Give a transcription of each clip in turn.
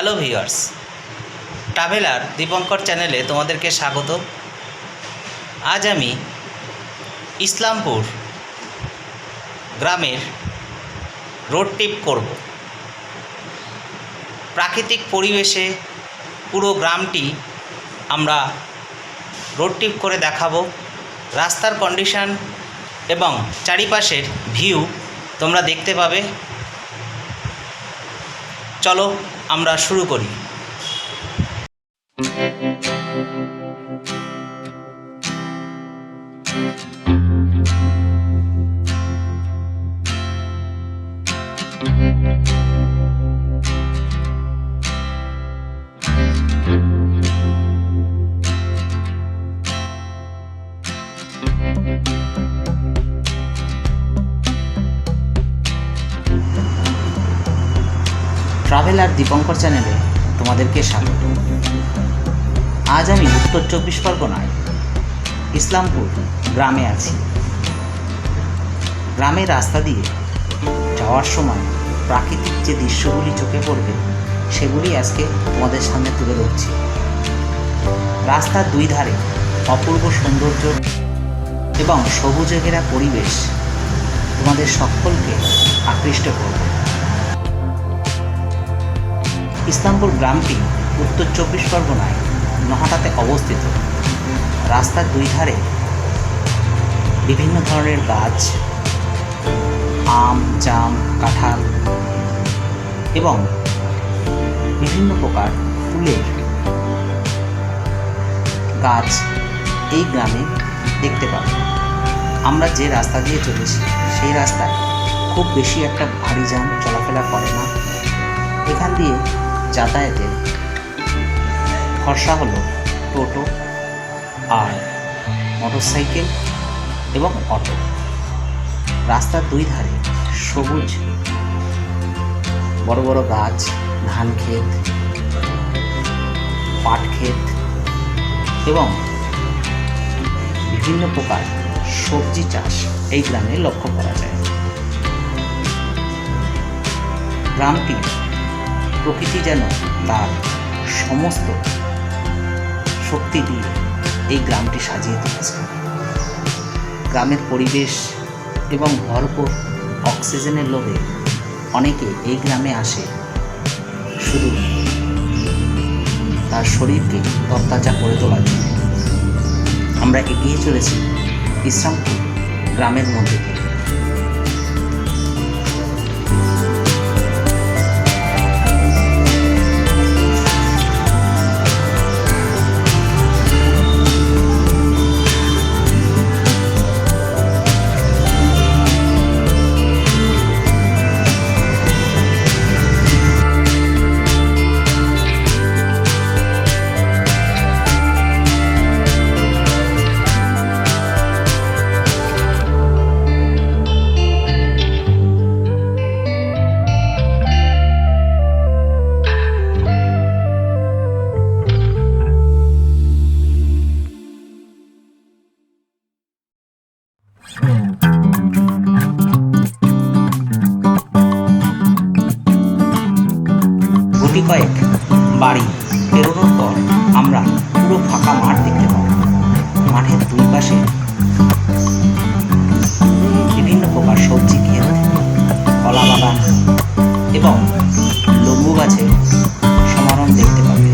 Hello viewers, traveller Dipankar চ্যানেলে তোমাদেরকে স্বাগত। আজ আমি ইসলামপুর গ্রামের রোড ট্রিপ করব। প্রাকৃতিক পরিবেশে পুরো গ্রামটি আমরা রোড ট্রিপ করে দেখাবো। রাস্তার কন্ডিশন এবং চারিপাশের ভিউ তোমরা দেখতে পাবে। চলো আমরা শুরু করি। ট্রাভেলার দীপঙ্কর চ্যানেলে তোমাদেরকে স্বাগত। আজ আমি উত্তর 24 পরগনায় ইসলামপুর গ্রামে আছি। গ্রামের রাস্তা দিয়ে যাওয়ার সময় প্রাকৃতিক যে দৃশ্যগুলি চোখে পড়বে সেগুলি আজকে তোমাদের সামনে তুলে ধরছি। রাস্তার দুই ধারে অপূর্ব সৌন্দর্য এবং সবুজে ঘেরা পরিবেশ তোমাদের সকলকে আকৃষ্ট করবে। ইসলামপুর গ্রামটি উত্তর 24 পরগনায় নহাটাতে অবস্থিত। রাস্তার দুই ধারে বিভিন্ন ধরনের গাছ, আম, জাম, কাঁঠাল এবং বিভিন্ন প্রকার ফুলের গাছ এই গ্রামে দেখতে পাবো। আমরা যে রাস্তা দিয়ে চলেছি সেই রাস্তায় খুব বেশি একটা ভারী যান চলাফেরা করে না। এখান দিয়ে যাতায়াতের ভরসা হলো টোটো আর মোটরসাইকেল এবং অটো। রাস্তার দুই ধারে সবুজ বড় বড় গাছ, ধান ক্ষেত, পাট ক্ষেত এবং বিভিন্ন প্রকার সবজি চাষ এই গ্রামে লক্ষ্য করা যায়। গ্রামটি প্রকৃতি যেন তার সমস্ত শক্তি দিয়ে এই গ্রামটি সাজিয়ে তুলেছে। গ্রামের পরিবেশ এবং ভরপুর অক্সিজেনের লোভে অনেকে এই গ্রামে আসে শুধু তার শরীরকে তরতাজা করে তোলার জন্য। আমরা এগিয়ে চলেছি ইসলামপুর গ্রামের মধ্যে দিয়ে। গুটি কয়েক বাড়ি পেরোনোর পর আমরা পুরো ফাঁকা মাঠ দেখতে পাব। মাঠের দুই পাশে বিভিন্ন প্রকার সবজি ক্ষেত, কলা বাগান এবং লেবু গাছের সমারোহ দেখতে পাবে।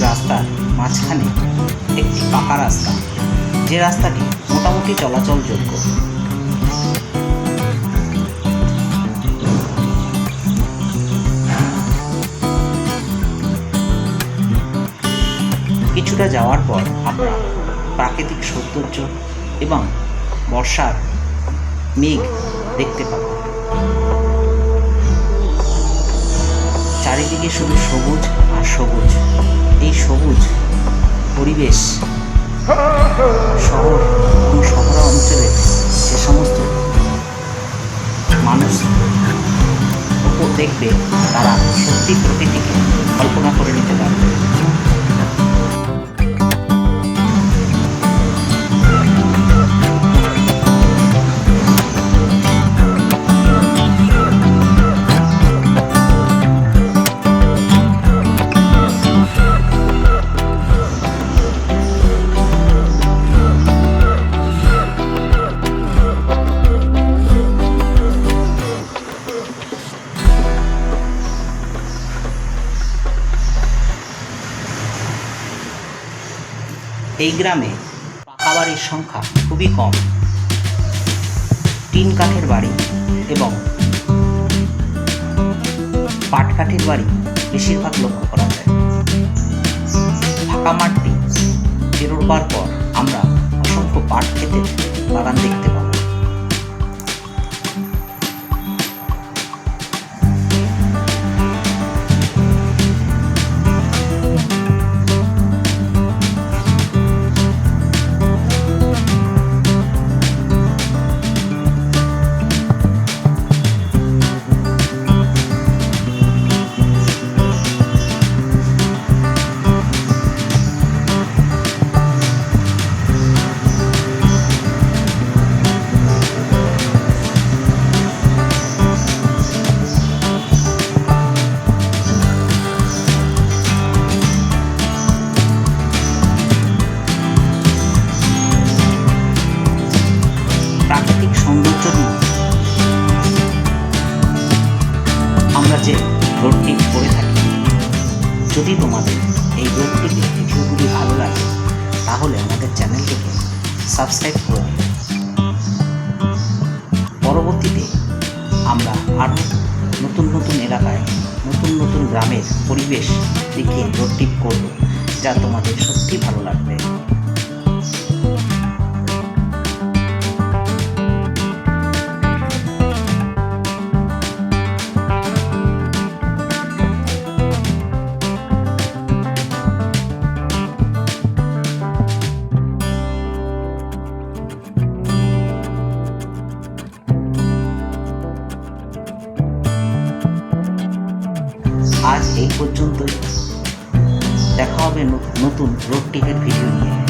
রাস্তার মাঝখানে একটি পাকা রাস্তা, যে রাস্তাটি মোটামুটি চলাচলযোগ্য। কিছুটা যাওয়ার পর আমরা প্রাকৃতিক সৌন্দর্য এবং বর্ষার মেঘ দেখতে পাবে। চারিদিকে শুধু সবুজ আর সবুজ। এই সবুজ পরিবেশ শহর এবং শহর অঞ্চলে যে সমস্ত মানুষ দেখবে তারা সত্যি প্রকৃতিকে কল্পনা করে নিতে পারবে। এই গ্রামে পাকা বাড়ির সংখ্যা খুবই কম। টিন কাঠের বাড়ি এবং পাট কাঠের বাড়ি বেশিরভাগ লক্ষ্য করা যায়। ফাঁকা মাঠটি পেরোবার পর আমরা অসংখ্য পাট ক্ষেতের বাগান দেখতে পাবো। প্রাকৃতিক সৌন্দর্য নিয়ে আমরা যে রোড ট্রিপ করে থাকি, যদি তোমাদের এই রোড ট্রিপের ভিডিওগুলি ভালো লাগে তাহলে আমাদের চ্যানেলটিকে সাবস্ক্রাইব করে দিন। পরবর্তীতে আমরা আরও নতুন নতুন এলাকায় নতুন নতুন গ্রামের পরিবেশ দেখে রোড ট্রিপ করব, যা তোমাদের সত্যি ভালো লাগবে। আজ এই পর্যন্তই। দেখা হবে নতুন রোড ট্রিপের ভিডিও নিয়ে।